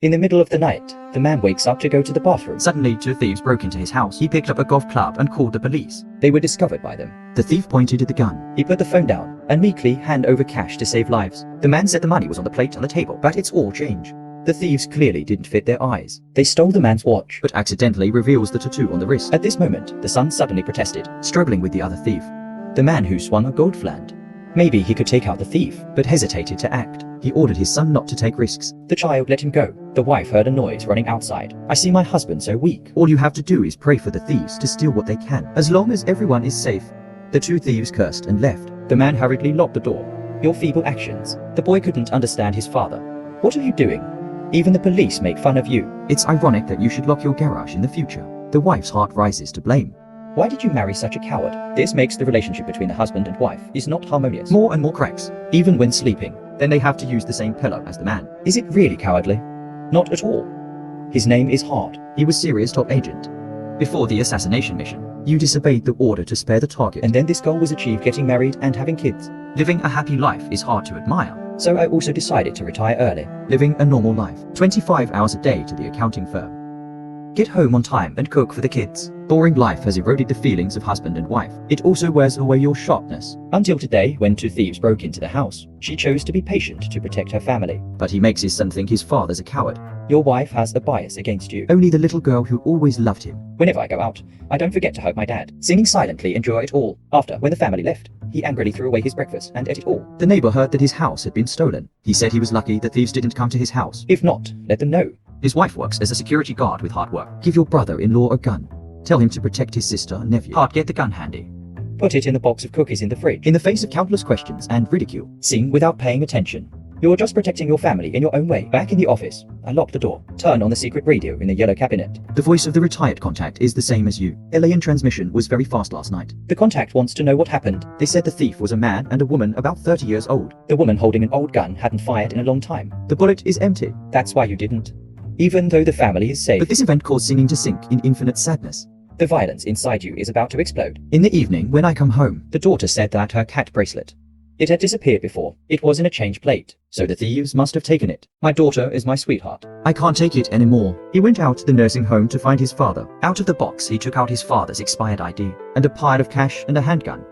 In the middle of the night, the man wakes up to go to the bathroom. Suddenly, two thieves broke into his house. He picked up a golf club and called the police. They were discovered by them. The thief pointed at the gun. He put the phone down and meekly hand over cash to save lives. The man said the money was on the plate on the table, but it's all change. The thieves clearly didn't fit their eyes. They stole the man's watch, but accidentally reveals the tattoo on the wrist. At this moment, the son suddenly protested, struggling with the other thief, the man who swung a gold flant. Maybe he could take out the thief, but hesitated to act. He ordered his son not to take risks. The child let him go. The wife heard a noise running outside. I see my husband so weak. All you have to do is pray for the thieves to steal what they can, as long as everyone is safe. The two thieves cursed and left. The man hurriedly locked the door. Your feeble actions. The boy couldn't understand his father. What are you doing? Even the police make fun of you. It's ironic that you should lock your garage in the future. The wife's heart rises to blame. Why did you marry such a coward? This makes the relationship between the husband and wife is not harmonious. More and more cracks, even when sleeping. Then they have to use the same pillow as the man. Is it really cowardly? Not at all. His name is Hart. He was Syria's top agent. Before the assassination mission, you disobeyed the order to spare the target. And then this goal was achieved, getting married and having kids. Living a happy life is hard to admire. So I also decided to retire early. Living a normal life, 25 hours a day to the accounting firm. Get home on time and cook for the kids. Boring life has eroded the feelings of husband and wife. It also wears away your sharpness. Until today, when two thieves broke into the house, she chose to be patient to protect her family. But he makes his son think his father's a coward. Your wife has a bias against you. Only the little girl who always loved him. Whenever I go out, I don't forget to hug my dad. Singing silently, enjoy it all. After, when the family left, he angrily threw away his breakfast and ate it all. The neighbor heard that his house had been stolen. He said he was lucky the thieves didn't come to his house. If not, let them know. His wife works as a security guard with hard work. Give your brother-in-law a gun. Tell him to protect his sister and nephew. Hard, get the gun handy. Put it in the box of cookies in the fridge. In the face of countless questions and ridicule. Sing without paying attention. You're just protecting your family in your own way. Back in the office, I locked the door. Turn on the secret radio in the yellow cabinet. The voice of the retired contact is the same as you. Alien transmission was very fast last night. The contact wants to know what happened. They said the thief was a man and a woman about 30 years old. The woman holding an old gun hadn't fired in a long time. The bullet is empty. That's why you didn't. Even though the family is safe. But this event caused Singing to sink in infinite sadness. The violence inside you is about to explode. In the evening, when I come home, the daughter said that her cat bracelet. It had disappeared before. It was in a change plate, so the thieves must have taken it. My daughter is my sweetheart. I can't take it anymore. He went out to the nursing home to find his father. Out of the box, he took out his father's expired ID, and a pile of cash and a handgun.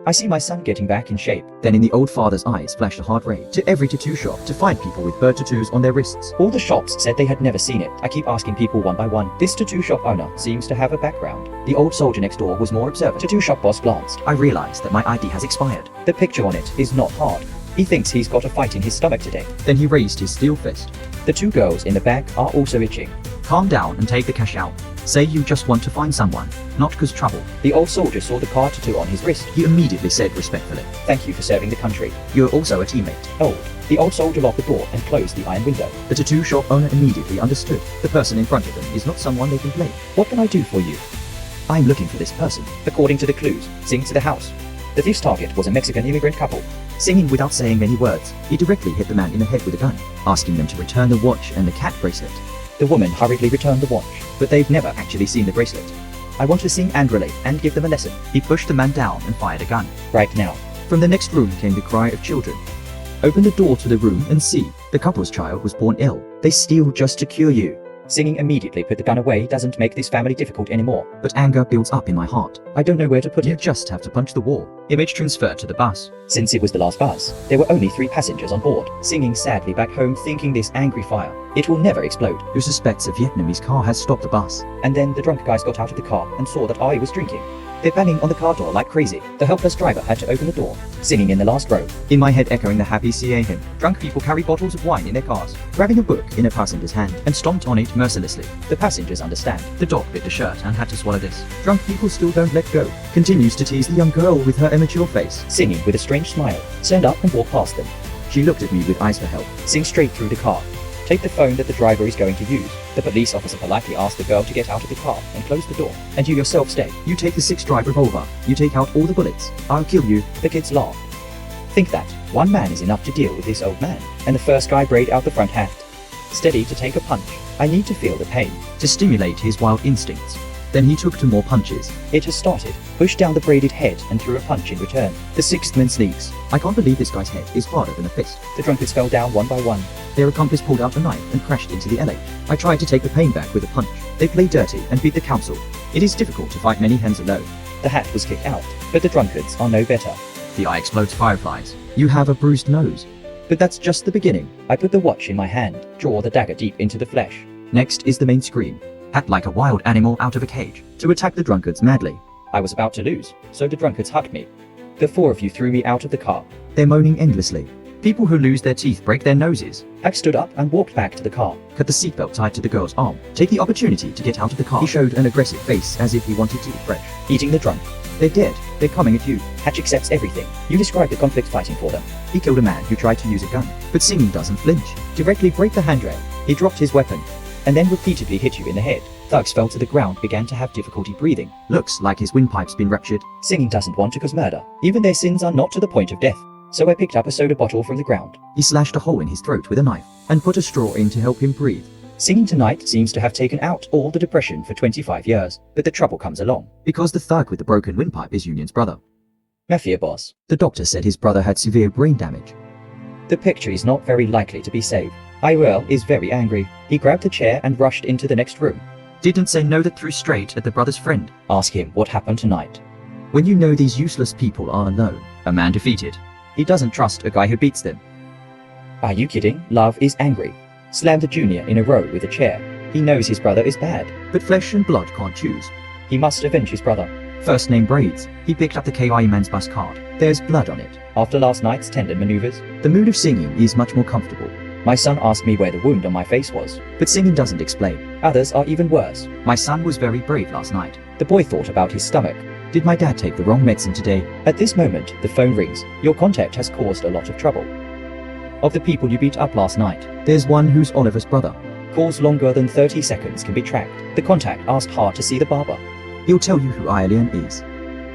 I see my son getting back in shape. Then in the old father's eyes flashed a hard rage to every tattoo shop to find people with bird tattoos on their wrists. All the shops said they had never seen it. I keep asking people one by one. This tattoo shop owner seems to have a background. The old soldier next door was more observant. Tattoo shop boss glanced. I realized that my ID has expired. The picture on it is not hard. He thinks he's got a fight in his stomach today. Then he raised his steel fist. The two girls in the back are also itching. Calm down and take the cash out. Say you just want to find someone, not cause trouble. The old soldier saw the car tattoo on his wrist. He immediately said respectfully, "Thank you for serving the country. You're also a teammate." Old. The old soldier locked the door and closed the iron window. The tattoo shop owner immediately understood. The person in front of them is not someone they can blame. What can I do for you? I'm looking for this person. According to the clues, Sing to the house. The thief's target was a Mexican immigrant couple. Singing without saying many words, he directly hit the man in the head with a gun, asking them to return the watch and the cat bracelet. The woman hurriedly returned the watch, but they've never actually seen the bracelet. I want to sing angrily and give them a lesson. He pushed the man down and fired a gun. Right now. From the next room came the cry of children. Open the door to the room and see. The couple's child was born ill. They steal just to cure you. Singing immediately put the gun away doesn't make this family difficult anymore. But anger builds up in my heart. I don't know where to put it. You just have to punch the wall. Image transferred to the bus. Since it was the last bus, there were only 3 passengers on board. Singing sadly back home thinking this angry fire, it will never explode. Who suspects a Vietnamese car has stopped the bus. And then the drunk guys got out of the car and saw that I was drinking. They're banging on the car door like crazy. The helpless driver had to open the door. Singing in the last row. In my head echoing the happy CA hymn. Drunk people carry bottles of wine in their cars. Grabbing a book in a passenger's hand and stomped on it mercilessly. The passengers understand. The dog bit the shirt and had to swallow this. Drunk people still don't let go. Continues to tease the young girl with her immature face. Singing with a strange smile. Stand up and walk past them. She looked at me with eyes for help. Sing straight through the car. Take the phone that the driver is going to use. The police officer politely asked the girl to get out of the car and close the door. And you yourself stay. You take the 6-drive revolver. You take out all the bullets. I'll kill you. The kids laughed. Think that one man is enough to deal with this old man. And the first guy braid out the front hat. Steady to take a punch. I need to feel the pain. To stimulate his wild instincts. Then he took 2 more punches. It has started. Pushed down the braided head and threw a punch in return. The 6th man sneaks. I can't believe this guy's head is harder than a fist. The drunkards fell down one by one. Their accomplice pulled out a knife and crashed into the LA. I tried to take the pain back with a punch. They played dirty and beat the council. It is difficult to fight many hands alone. The hat was kicked out, but the drunkards are no better. The eye explodes fireflies. You have a bruised nose. But that's just the beginning. I put the watch in my hand, draw the dagger deep into the flesh. Next is the main scream. Act like a wild animal out of a cage, to attack the drunkards madly. I was about to lose, so the drunkards hugged me. The 4 of you threw me out of the car. They're moaning endlessly. People who lose their teeth break their noses. I stood up and walked back to the car. Cut the seatbelt tied to the girl's arm. Take the opportunity to get out of the car. He showed an aggressive face as if he wanted to eat fresh. Eating the drunk. They're dead. They're coming at you. Hatch accepts everything. You describe the conflict fighting for them. He killed a man who tried to use a gun, but Singing doesn't flinch. Directly break the handrail. He dropped his weapon, and then repeatedly hit you in the head. Thugs fell to the ground, began to have difficulty breathing. Looks like his windpipe's been ruptured. Singing doesn't want to cause murder. Even their sins are not to the point of death. So I picked up a soda bottle from the ground. He slashed a hole in his throat with a knife, and put a straw in to help him breathe. Singing tonight seems to have taken out all the depression for 25 years, but the trouble comes along. Because the thug with the broken windpipe is Union's brother. Mafia boss. The doctor said his brother had severe brain damage. The picture is not very likely to be saved. Iwell is very angry. He grabbed the chair and rushed into the next room. Didn't say no, that threw straight at the brother's friend. Ask him what happened tonight. When you know these useless people are alone, a man defeated. He doesn't trust a guy who beats them. Are you kidding? Love is angry. Slammed the junior in a row with a chair. He knows his brother is bad. But flesh and blood can't choose. He must avenge his brother. First name Braids. He picked up the KI man's bus card. There's blood on it. After last night's tendon maneuvers, The mood of Singing is much more comfortable. my son asked me where the wound on my face was. But Singing doesn't explain. Others are even worse. My son was very brave last night. The boy thought about his stomach. Did my dad take the wrong medicine today? At this moment, the phone rings. Your contact has caused a lot of trouble. Of the people you beat up last night, There's one who's Oliver's brother. calls longer than 30 seconds can be tracked. The contact asked hard to see the barber. He'll tell you who Eileen is.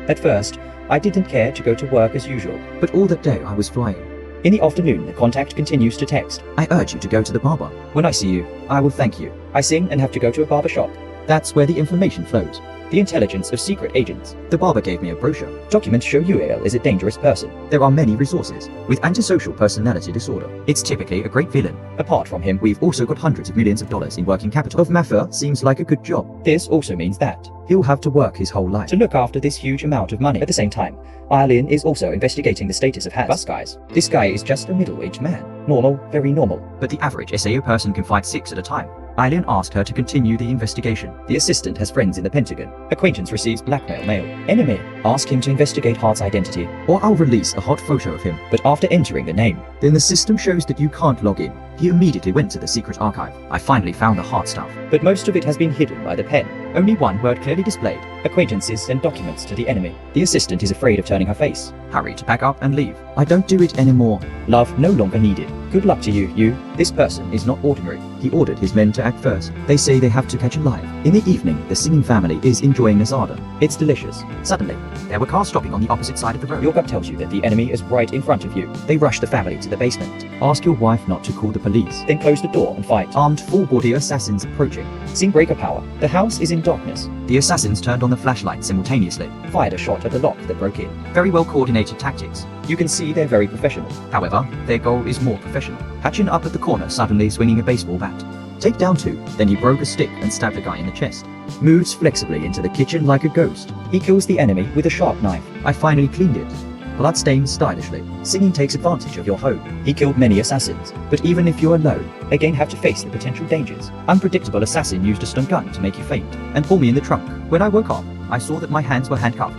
At first, I didn't care to go to work as usual. But all that day I was flying. In the afternoon, the contact continues to text. I urge you to go to the barber. When I see you, I will thank you. I sing and have to go to a barber shop. That's where the information flows. The intelligence of secret agents. The barber gave me a brochure. Documents show Ual is a dangerous person. There are many resources. With antisocial personality disorder, it's typically a great villain. Apart from him, We've also got hundreds of millions of dollars in working capital. Of Mafia seems like a good job. this also means that He'll have to work his whole life. to look after this huge amount of money. At the same time, Eileen is also investigating the status of bus guys. This guy is just a middle-aged man. Normal, very normal. But the average SAO person can fight 6 at a time. Eileen asked her to continue the investigation. The assistant has friends in the Pentagon. Acquaintance receives blackmail mail. Enemy. Ask him to investigate Hart's identity. Or I'll release a hot photo of him. But after entering the name, Then the system shows that you can't log in. He immediately went to the secret archive. I finally found the hard stuff. but most of it has been hidden by the pen. Only one word clearly displayed. Acquaintances send documents to the enemy. The assistant is afraid of turning her face. Hurry to pack up and leave. I don't do it anymore. Love no longer needed. Good luck to you. This person is not ordinary. He ordered his men to act first. They say they have to catch a live. In the evening, the Singing family is enjoying Nazada. It's delicious. Suddenly, there were cars stopping on the opposite side of the road. Your gut tells you that the enemy is right in front of you. They rush the family to the basement. Ask your wife not to call the police. Then close the door and fight. Armed full-body assassins approaching. Seeing breaker power. The house is in darkness. The assassins turned on the flashlight simultaneously. Fired a shot at the lock that broke in. Very well coordinated tactics. You can see they're very professional. However, their goal is more professional. Hatching up at the corner, suddenly swinging a baseball bat. Take down 2. Then he broke a stick and stabbed a guy in the chest. Moves flexibly into the kitchen like a ghost. He kills the enemy with a sharp knife. I finally cleaned it. Bloodstains stylishly. Singing takes advantage of your home. He killed many assassins. But even if you're alone, Again have to face the potential dangers. unpredictable assassin used a stun gun to make you faint and pull me in the trunk. When I woke up, I saw that my hands were handcuffed.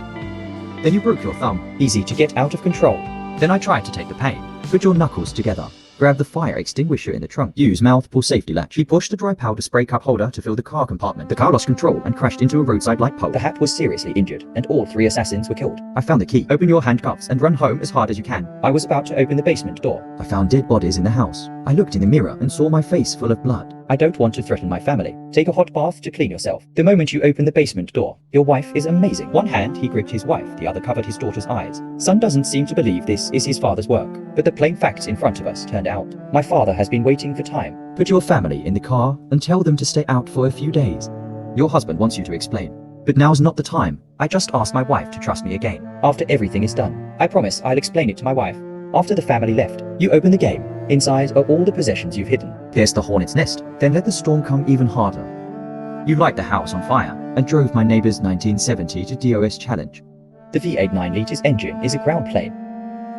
Then you broke your thumb. Easy to get out of control. Then I tried to take the pain. Put your knuckles together. Grab the fire extinguisher in the trunk. Use mouth pull safety latch. He pushed the dry powder spray cup holder to fill the car compartment. The car lost control and crashed into a roadside light pole. The hat was seriously injured, and all 3 assassins were killed. I found the key. Open your handcuffs and run home as hard as you can. I was about to open the basement door. I found dead bodies in the house. I looked in the mirror and saw my face full of blood. I don't want to threaten my family. Take a hot bath to clean yourself. The moment you open the basement door, your wife is amazing. One hand he gripped his wife, the other covered his daughter's eyes. Son doesn't seem to believe this is his father's work, but the plain facts in front of us turned out. My father has been waiting for time. Put your family in the car and tell them to stay out for a few days. Your husband wants you to explain. But now's not the time. I just asked my wife to trust me again. After everything is done, I promise I'll explain it to my wife. After the family left, you open the game. Inside are all the possessions you've hidden. Pierce the hornet's nest, then let the storm come even harder. You light the house on fire and drove my neighbor's 1970 to DOS challenge. The V8 9 engine is a ground plane.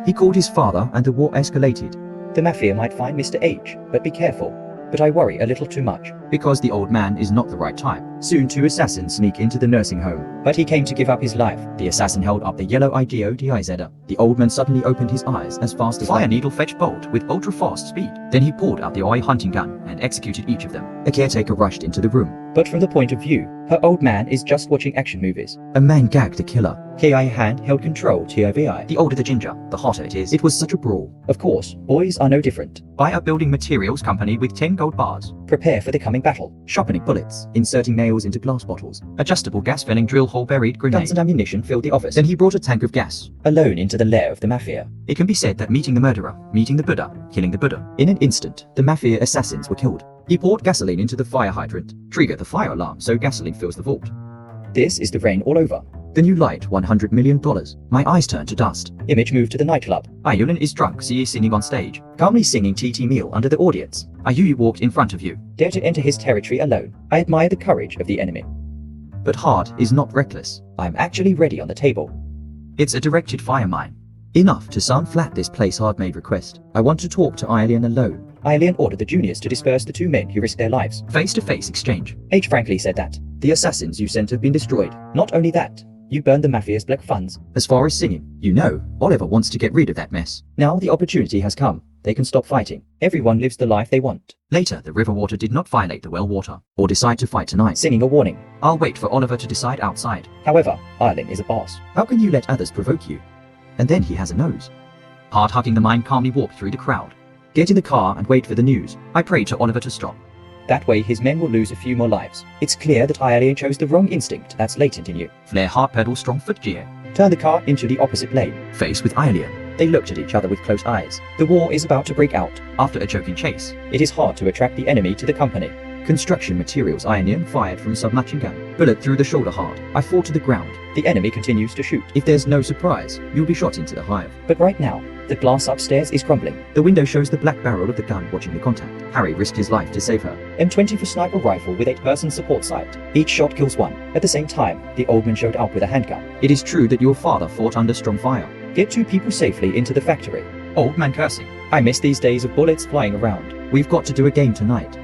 He called his father and the war escalated. The Mafia might find Mr. H, but be careful. But I worry a little too much. Because the old man is not the right type. Soon 2 assassins sneak into the nursing home. But he came to give up his life. The assassin held up the yellow IDODIZ. The old man suddenly opened his eyes as fast as fire needle fetched bolt with ultra-fast speed. Then he pulled out the OI hunting gun and executed each of them. A caretaker rushed into the room. But from the point of view, her old man is just watching action movies. A man gagged the killer. KI hand held control TOVI. The older the ginger, the hotter it is. It was such a brawl. Of course, boys are no different. Buy a building materials company with 10 gold bars. Prepare for the coming battle. Sharpening bullets, inserting nails into glass bottles. Adjustable gas filling drill hole buried grenade. Guns and ammunition filled the office. Then he brought a tank of gas. Alone into the lair of the Mafia. It can be said that meeting the murderer, meeting the Buddha, killing the Buddha. In an instant, the Mafia assassins were killed. He poured gasoline into the fire hydrant, triggered the fire alarm so gasoline fills the vault. This is the rain all over. Then you light $100 million. My eyes turn to dust. Image moved to the nightclub. Ayulan is drunk, she is singing on stage. Calmly singing TT meal under the audience. Ayuyi walked in front of you. Dare to enter his territory alone. I admire the courage of the enemy. But hard is not reckless. I'm actually ready on the table. It's a directed fire mine. Enough to sound flat this place hard-made request. I want to talk to Ayulan alone. Ayulan ordered the juniors to disperse the 2 men who risked their lives. Face-to-face exchange. H frankly said that. The assassins you sent have been destroyed. Not only that, you burned the Mafia's black funds. As far as singing, you know, Oliver wants to get rid of that mess. Now the opportunity has come. They can stop fighting. Everyone lives the life they want. Later, the river water did not violate the well water, or decide to fight tonight. Singing a warning. I'll wait for Oliver to decide outside. However, Ayulan is a boss. How can you let others provoke you? And then he has a nose. Hard hugging the mine calmly walked through the crowd. Get in the car and wait for the news. I prayed to Oliver to stop. That way his men will lose a few more lives. It's clear that Ayulan chose the wrong instinct that's latent in you. Flare hard pedal strong foot gear. Turn the car into the opposite lane. Face with Ayulan. They looked at each other with close eyes. The war is about to break out. After a choking chase, it is hard to attract the enemy to the company. Construction materials Ayulan fired from submachine gun. Bullet through the shoulder hard. I fall to the ground. The enemy continues to shoot. If there's no surprise, you'll be shot into the hive. But right now, the glass upstairs is crumbling. The window shows the black barrel of the gun watching the contact. Harry risked his life to save her. M24 sniper rifle with 8-person support sight. Each shot kills 1. At the same time, the old man showed up with a handgun. It is true that your father fought under strong fire. Get 2 people safely into the factory. Old man cursing. I miss these days of bullets flying around. We've got to do a game tonight.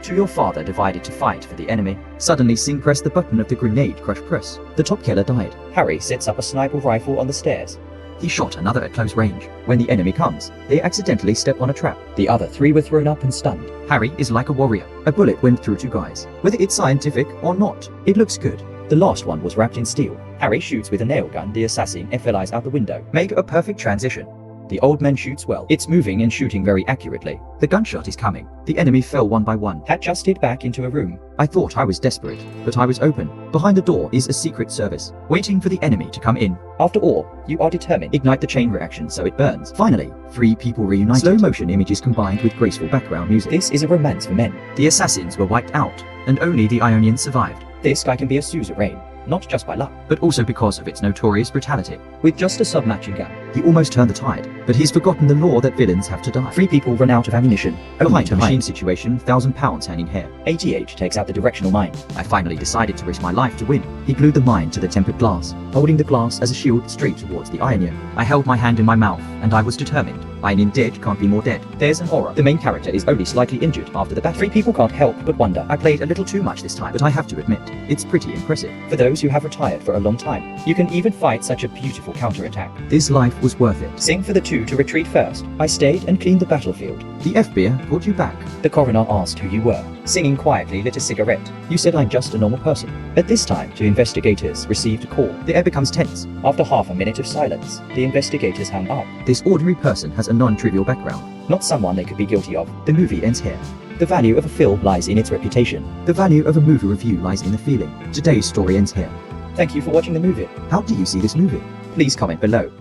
To your father divided to fight for the enemy. Suddenly Singh pressed the button of the grenade crush press. The top killer died. Harry sets up a sniper rifle on the stairs. He shot another at close range. When the enemy comes, they accidentally step on a trap. The other 3 were thrown up and stunned. Harry is like a warrior. A bullet went through 2 guys. Whether it's scientific or not, it looks good. The last one was wrapped in steel. Harry shoots with a nail gun. The assassin FLIs out the window. Make a perfect transition. The old man shoots well. It's moving and shooting very accurately. The gunshot is coming. The enemy fell one by one. Had just hid back into a room. I thought I was desperate, but I was open. Behind the door is a secret service, waiting for the enemy to come in. After all, you are determined. Ignite the chain reaction so it burns. Finally, 3 people reunited. Slow motion images combined with graceful background music. This is a romance for men. The assassins were wiped out, and only the Ionians survived. This guy can be a suzerain, not just by luck, but also because of its notorious brutality. With just a submachine gun, he almost turned the tide, but he's forgotten the law that villains have to die. 3 people run out of ammunition. Behind a machine situation, £1,000 hanging here. ATH takes out the directional mine. I finally decided to risk my life to win. He glued the mine to the tempered glass, holding the glass as a shield straight towards the Ionian. I held my hand in my mouth, and I was determined. Ionian dead can't be more dead. There's an aura. The main character is only slightly injured after the battle. 3 people can't help but wonder. I played a little too much this time, but I have to admit, it's pretty impressive. For those who have retired for a long time, you can even fight such a beautiful counterattack. This life was worth it. Sing for the 2 to retreat first. I stayed and cleaned the battlefield. The FBI brought you back. The coroner asked who you were. Singing quietly lit a cigarette. You said I'm just a normal person. At this time, 2 investigators received a call. The air becomes tense. After half a minute of silence, the investigators hung up. This ordinary person has a non-trivial background. Not someone they could be guilty of. The movie ends here. The value of a film lies in its reputation. The value of a movie review lies in the feeling. Today's story ends here. Thank you for watching the movie. How do you see this movie? Please comment below.